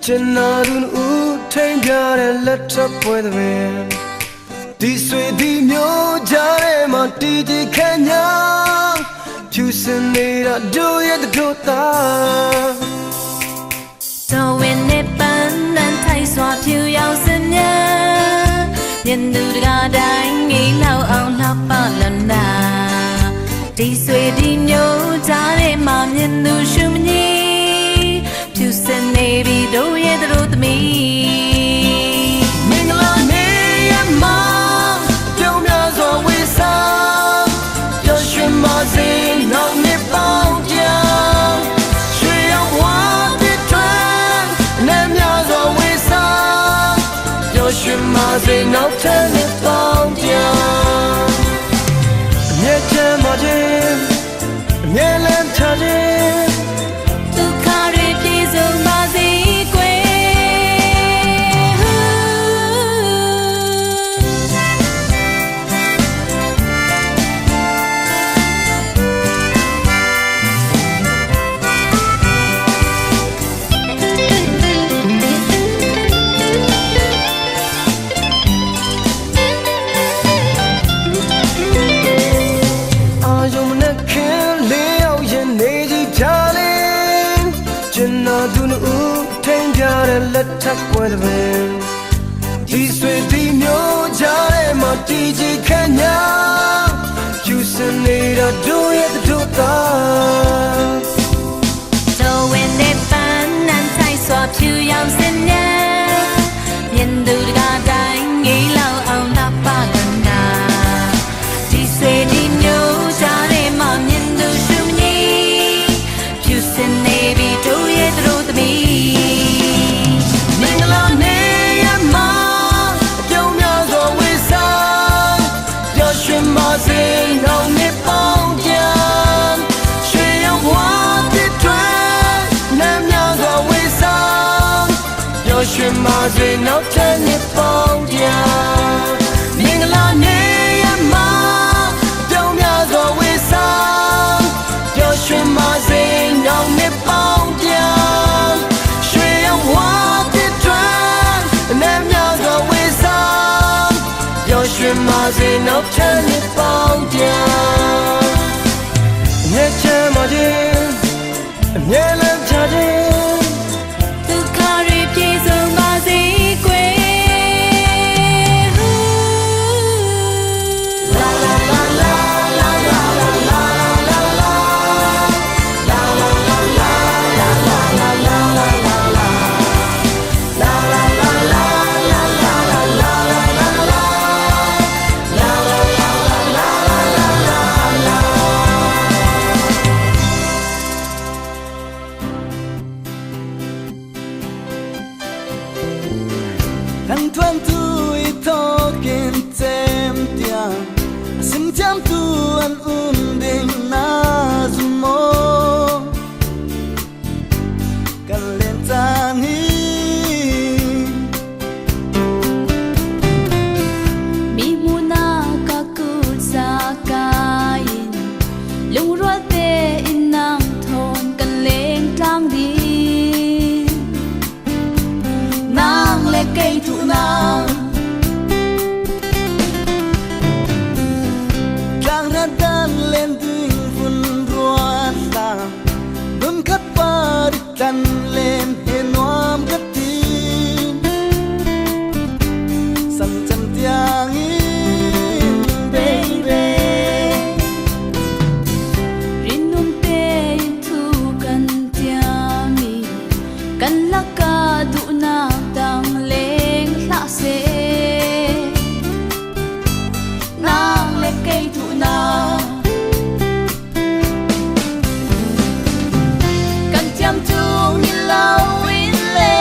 Chenadun utain let up with me. This way the myo jare ma tiji Kenya. Choosing it do it the dota. So when it burn and Thai swap you yao sin ya. Nhân từ ga đánh nghĩ lao ông lắp ba lần đà. Đi xuôi đi nhớ cha để mà nhân từ sum nhi. Chu sen này bị đâu ye đâu tụi mi. Mình là nê em mà tiêu nhà gió quê xa. Cho chuyện mà gì nào nếp bao giang. Chuyện ông hoa tiết thoáng ném nhà gió quê xa. Cho chuyện mà gì nào thế nếp bao giang. Nhẹ chê mà chê nhẹ lên cha chê. Let up with me. This way the myo jare ma tiji Kenya. Choosing it do it do that. So when they burn and Thai swap you yao sin ya. Nhân từ ga đánh nghĩ lao ông lắp ba lần đà. This way đi nhớ cha để mà nhân từ sum nhi. Choosing it bị đâu ye đâu tụi mi. Chuyện mà gì nó trên nhịp bóng giang. Mình là nê em mà đâu nhà gió quê sang. Cho chuyện mà gì nó nhịp bóng giang. Chuyện ông hoa tiết thoáng ném nhà gió quê sang. Cho chuyện mà gì nó trên nhịp bóng giang. Nhẹ chê mà đi nhẹ lên cha đi. Thằng thoáng tui thọ kén tem tia. Sim jam tu an ding na zumo. Kalentani. Mi muna kakut sa kain. Lung ruat te inang thon kan leng tang di. Nang le cây thụ nang. Trang ra dan lên tình vun ruột ta. Đun khát ba đi tan lên he noam cất tin. San chân tiang in baby. Rinum te thu kan tiami. Kan laka du na tang leng la se. Nang le cây thụ na. Kan chăm chung như lâu in le.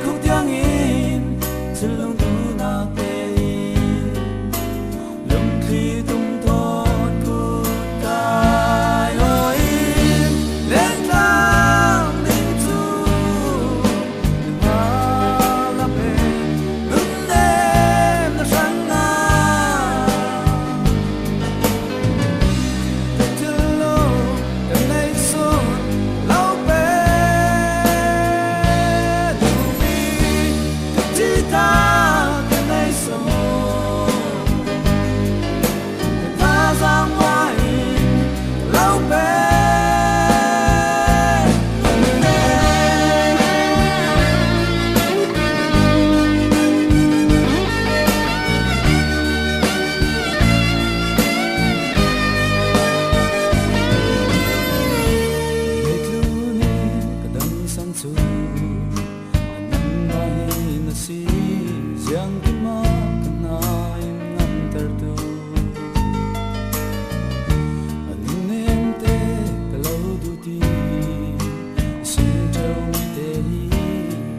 khúc tiếng in trên lòng tu na tê lòng khi tung thót cuộc cài ôi lên cao linh tu hoa la bê ưng đêm nó sáng na từ lâu em nay xuân lâu bê ta cái này sống ta ra ngoài lâu bê Yang kima kena ingam tertu Anunente kalau duti Sinjau miteri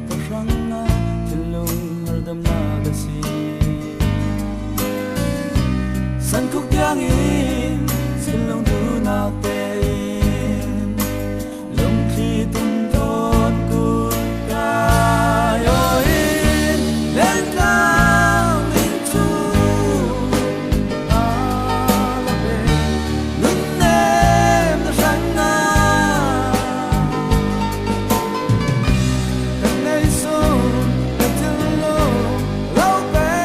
Karanga tilung hardam nagasi San kuk tiangin silong du natin Long khi tung tot kut kayoin Lên cao linh tu la bê ngưng đêm nó sáng na gần đây xuân gần thương lâu lâu bê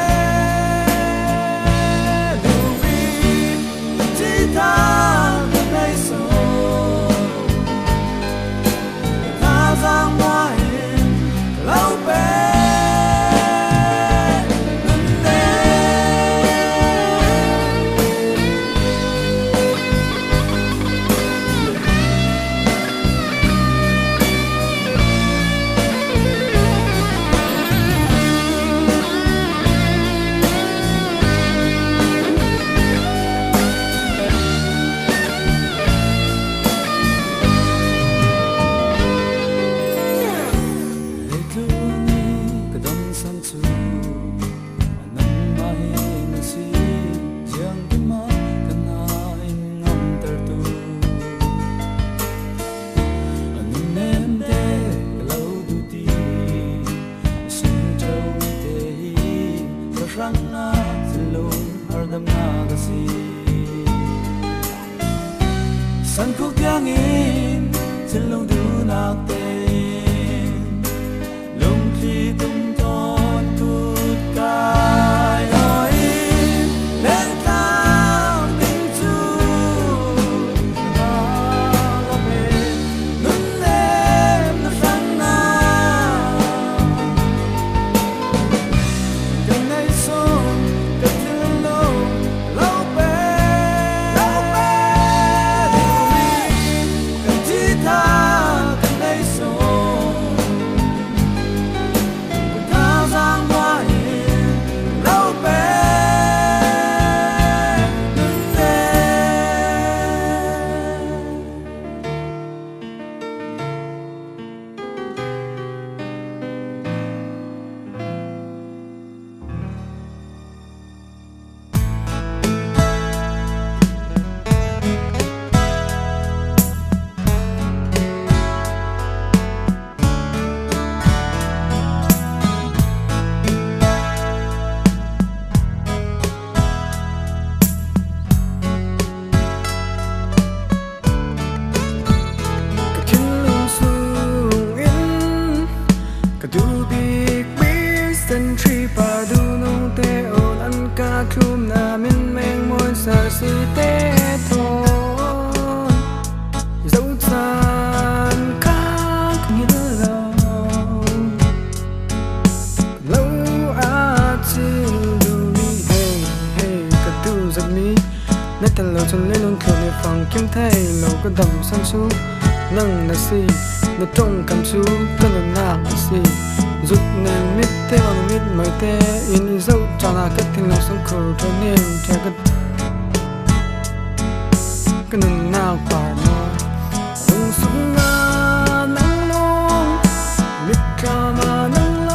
đủ vì chỉ ta gần đây xuân ta ra ngoài lâu bê Ranga silung hardam nagasi San khúc tiếng in silung du nak tên Lung khi tung thót cút cài ôi lên cao linh tu la bê ngưng đêm nó sáng na gần đây xuân gần thương lâu lâu bê đủ vì gần chỉ ta gần đây xuân ta ra ngoài lâu bê ngưng Khum na min meng môi sa si te thon dấu tàn các nghĩa lâu a chill du mi hey hey ka tu giật mi nét tan lâu chân lên luôn thường phòng kiếm thay lâu có đầm san su nâng na si na trong cảm xúc cái lần nào si rút nên mít thế on mít mày thế in dấu cho là kết thiên lòng sống khổ cho nên theo cái lần nào phải nói ông sống nắng nóng mít cả mà nắng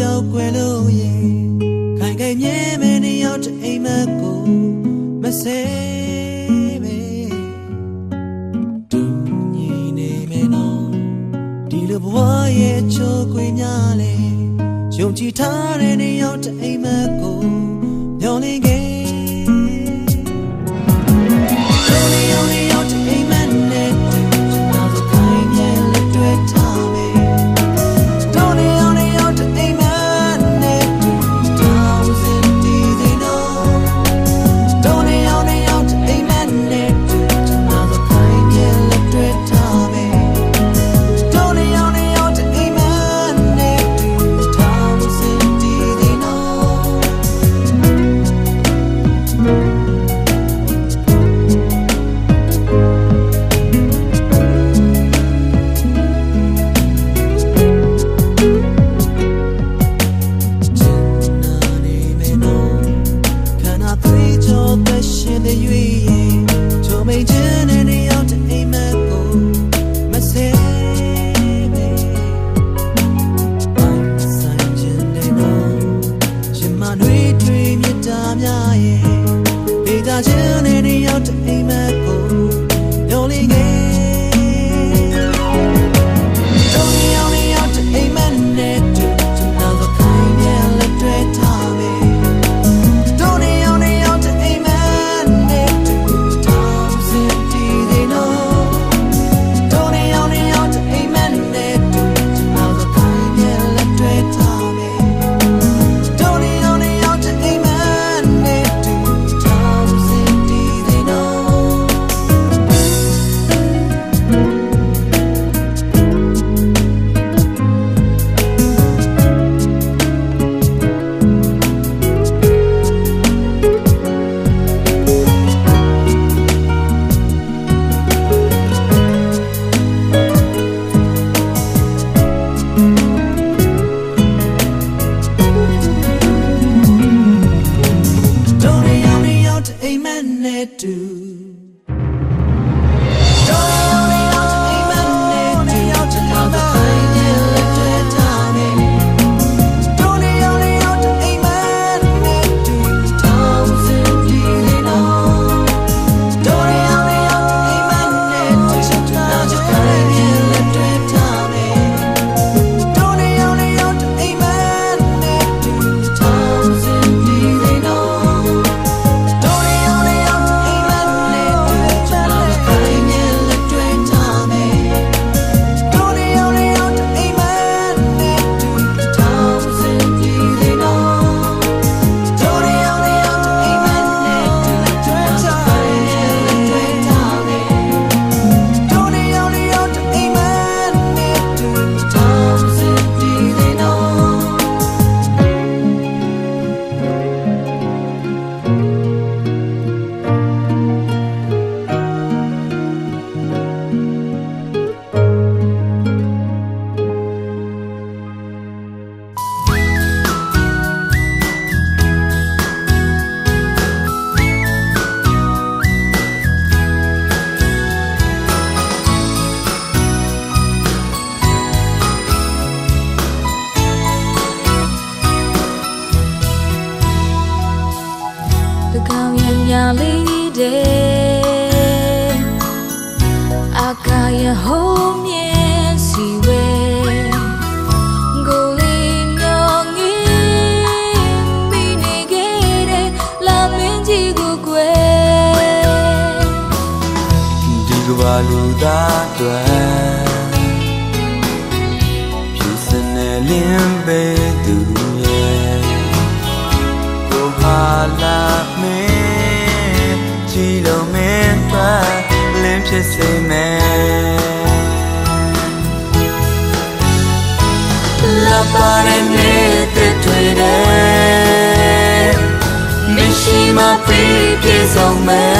ပြောက်ွယ်လို့ရဲ့ခိုင်ခိုင်မြဲမြဲနေရောက်တဲ့အိမ်မက်ကိုမဆဲပဲတူညီနေမယ်နော်ဒီလိုဘဝရဲ့ချိုးခွေများလေယုံကြည်ထားတဲ့နေရောက်တဲ့အိမ်မက်ကိုမျောလင်းခဲ့Akaya home yes we Goli nyongi binigere la menji gukwe Digwalu da twa Pisane limbe du ye Ko hala me Chilo me twa Limche se me La parene te tuide Mishima pri piesong me